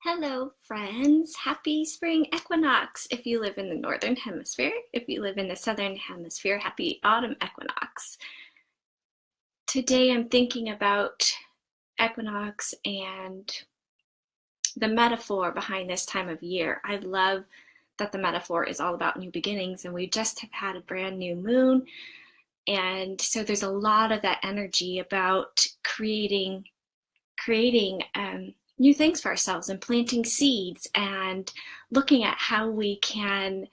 Hello, friends. Happy spring equinox if you live in the northern hemisphere. If you live in the southern hemisphere, happy autumn equinox. Today I'm thinking about equinox and the metaphor behind this time of year. I love that the metaphor is all about new beginnings, and we just have had a brand new moon. And so there's a lot of that energy about creating new things for ourselves and planting seeds and looking at how we can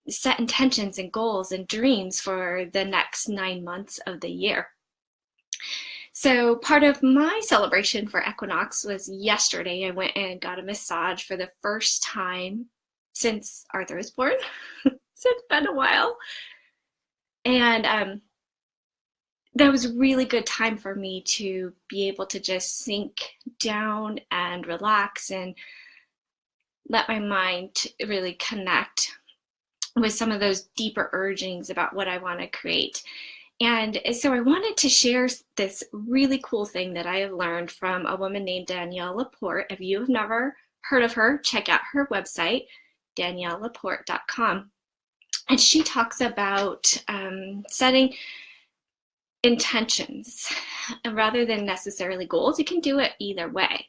set intentions and goals and dreams for the next 9 months of the year. So part of my celebration for equinox was yesterday. I went and got a massage for the first time since Arthur was born. So it's been a while. And that was a really good time for me to be able to just sink down and relax and let my mind really connect with some of those deeper urgings about what I want to create. And so I wanted to share this really cool thing that I have learned from a woman named Danielle Laporte. If you have never heard of her, check out her website, daniellelaporte.com. And she talks about setting intentions rather than necessarily goals. You can do it either way.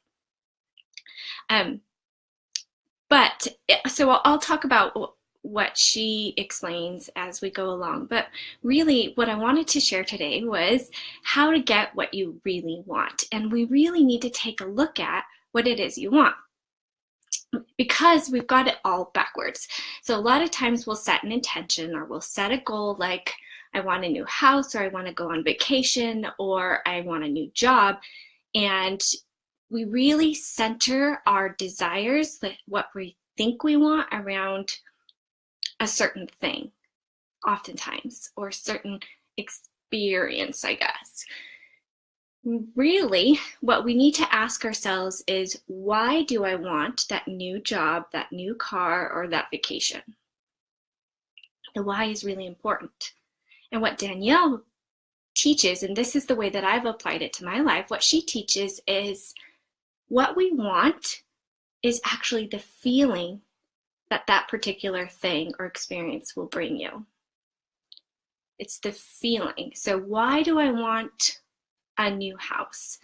So I'll talk about what she explains as we go along. But really what I wanted to share today was how to get what you really want. And we really need to take a look at what it is you want, because we've got it all backwards. So a lot of times we'll set an intention or we'll set a goal like, I want a new house, or I want to go on vacation, or I want a new job. And we really center our desires, what we think we want, around a certain thing, oftentimes, or certain experience, I guess. Really, what we need to ask ourselves is, why do I want that new job, that new car, or that vacation? The why is really important. And what Danielle teaches, and this is the way that I've applied it to my life, what she teaches is what we want is actually the feeling that that particular thing or experience will bring you. It's the feeling. So why do I want a new house?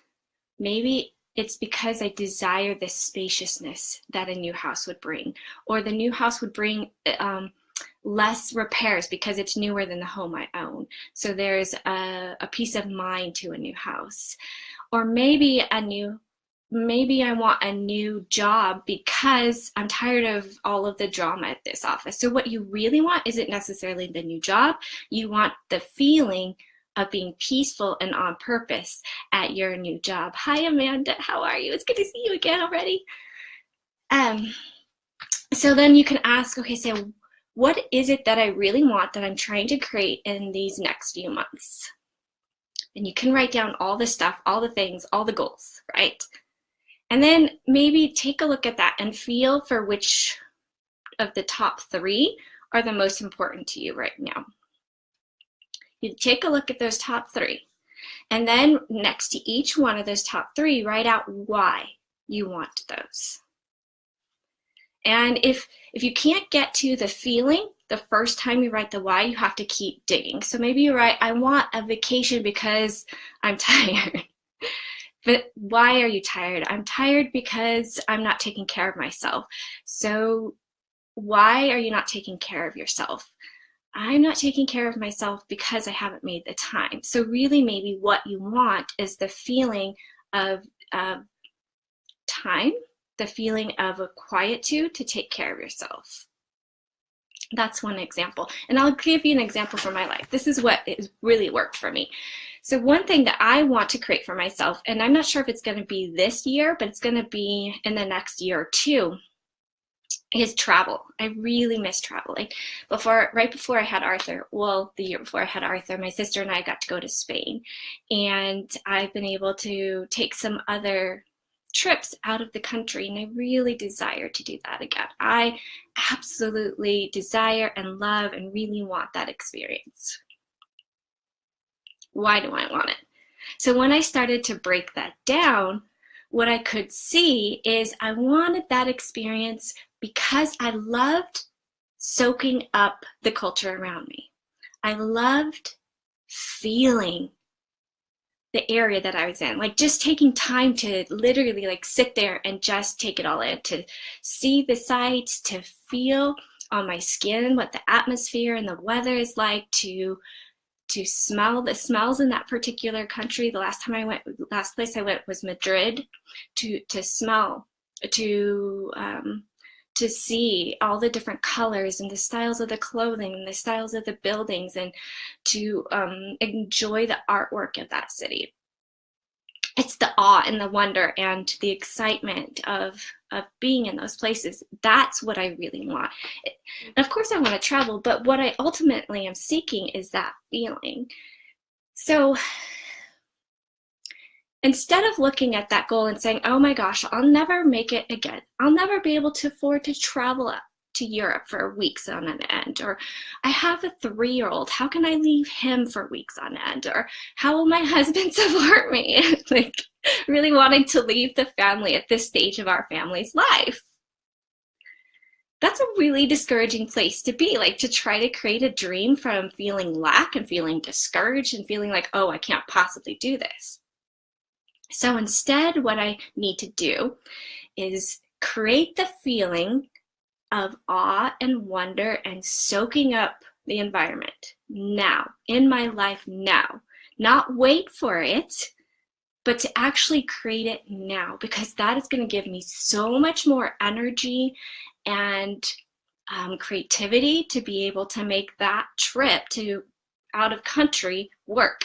Maybe it's because I desire this spaciousness that a new house would bring, or the new house would bring less repairs because it's newer than the home I own. So there's a peace of mind to a new house. Or maybe I want a new job because I'm tired of all of the drama at this office. So what you really want isn't necessarily the new job. You want the feeling of being peaceful and on purpose at your new job. Hi, Amanda. How are you? It's good to see you again already. So then you can ask, okay, so what is it that I really want that I'm trying to create in these next few months? And you can write down all the stuff, all the things, all the goals, right? And then maybe take a look at that and feel for which of the top 3 are the most important to you right now. You take a look at those top 3. And then next to each one of those top 3, write out why you want those. And if you can't get to the feeling the first time you write the why, you have to keep digging. So maybe you write, I want a vacation because I'm tired. But why are you tired? I'm tired because I'm not taking care of myself. So why are you not taking care of yourself? I'm not taking care of myself because I haven't made the time. So really maybe what you want is the feeling of time, the feeling of a quietude to take care of yourself. That's one example. And I'll give you an example from my life. This is what has really worked for me. So one thing that I want to create for myself, and I'm not sure if it's going to be this year, but it's going to be in the next year or 2, is travel. I really miss traveling. Right before I had Arthur, well, the year before I had Arthur, my sister and I got to go to Spain. And I've been able to take some other trips out of the country, and I really desire to do that again. I absolutely desire and love and really want that experience. Why do I want it? So when I started to break that down, what I could see is I wanted that experience because I loved soaking up the culture around me. I loved feeling the area that I was in, like just taking time to literally like sit there and just take it all in, to see the sights, to feel on my skin what the atmosphere and the weather is like, to smell the smells in that particular country. The last place I went was Madrid, to smell, to see all the different colors and the styles of the clothing and the styles of the buildings, and to enjoy the artwork of that city. It's the awe and the wonder and the excitement of being in those places. That's what I really want. And of course I want to travel, but what I ultimately am seeking is that feeling. So instead of looking at that goal and saying, oh my gosh, I'll never make it again, I'll never be able to afford to travel to Europe for weeks on end, or I have a 3-year-old, how can I leave him for weeks on end, or how will my husband support me? Like really wanting to leave the family at this stage of our family's life. That's a really discouraging place to be, like to try to create a dream from feeling lack and feeling discouraged and feeling like, oh, I can't possibly do this. So instead, what I need to do is create the feeling of awe and wonder and soaking up the environment now, in my life now. Not wait for it, but to actually create it now, because that is going to give me so much more energy and creativity to be able to make that trip to out of country work.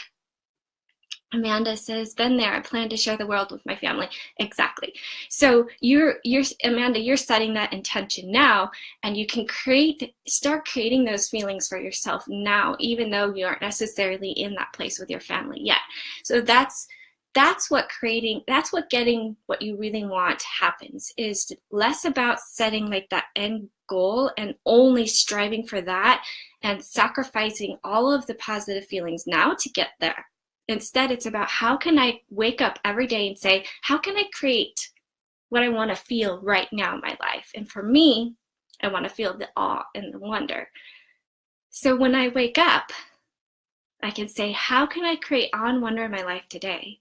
Amanda says, been there. I plan to share the world with my family. Exactly. So you're Amanda, you're setting that intention now, and you can start creating those feelings for yourself now, even though you aren't necessarily in that place with your family yet. So that's what getting what you really want happens, is less about setting like that end goal and only striving for that and sacrificing all of the positive feelings now to get there. Instead, it's about how can I wake up every day and say, how can I create what I want to feel right now in my life? And for me, I want to feel the awe and the wonder. So when I wake up, I can say, how can I create awe and wonder in my life today?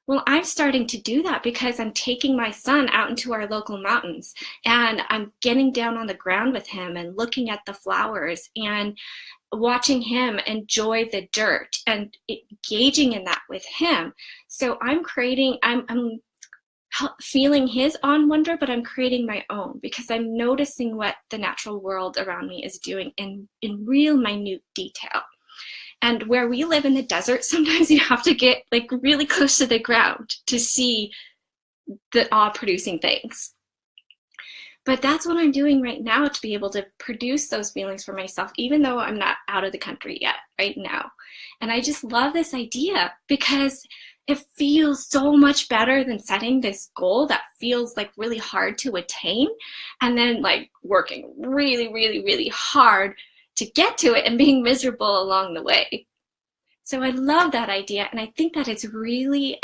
Well, I'm starting to do that because I'm taking my son out into our local mountains, and I'm getting down on the ground with him and looking at the flowers and watching him enjoy the dirt and engaging in that with him. So I'm feeling his on wonder, but I'm creating my own because I'm noticing what the natural world around me is doing in real minute detail. And where we live in the desert, sometimes you have to get like really close to the ground to see the awe-producing things. But that's what I'm doing right now, to be able to produce those feelings for myself, even though I'm not out of the country yet, right now. And I just love this idea because it feels so much better than setting this goal that feels like really hard to attain, and then like working really, really, really hard to get to it and being miserable along the way. So I love that idea, and I think that it's really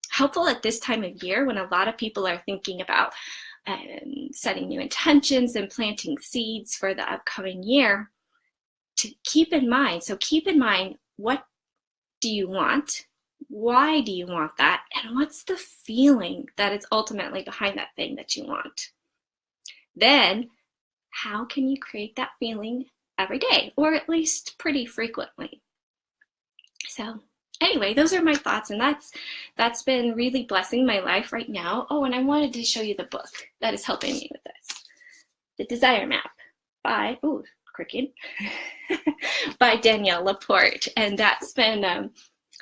helpful at this time of year when a lot of people are thinking about setting new intentions and planting seeds for the upcoming year, to keep in mind. So keep in mind, what do you want? Why do you want that? And what's the feeling that is ultimately behind that thing that you want? Then, how can you create that feeling every day, or at least pretty frequently? So anyway, those are my thoughts, and that's been really blessing my life right now. Oh, and I wanted to show you the book that is helping me with this. The Desire Map by, by Danielle Laporte. And that's been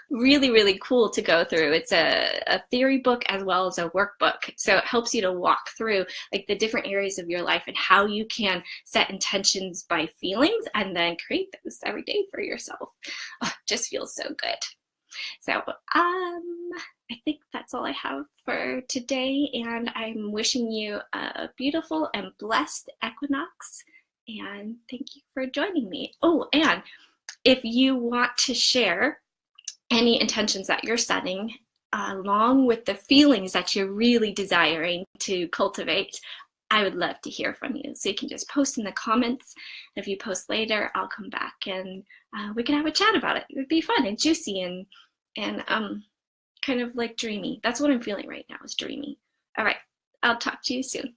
really, really cool to go through. It's a theory book as well as a workbook. So it helps you to walk through like the different areas of your life and how you can set intentions by feelings and then create those every day for yourself. Oh, it just feels so good. So I think that's all I have for today, and I'm wishing you a beautiful and blessed equinox, and thank you for joining me. Oh, and if you want to share any intentions that you're setting along with the feelings that you're really desiring to cultivate, I would love to hear from you. So you can just post in the comments. If you post later, I'll come back and we can have a chat about it. It would be fun and juicy and kind of like dreamy. That's what I'm feeling right now, is dreamy. All right, I'll talk to you soon.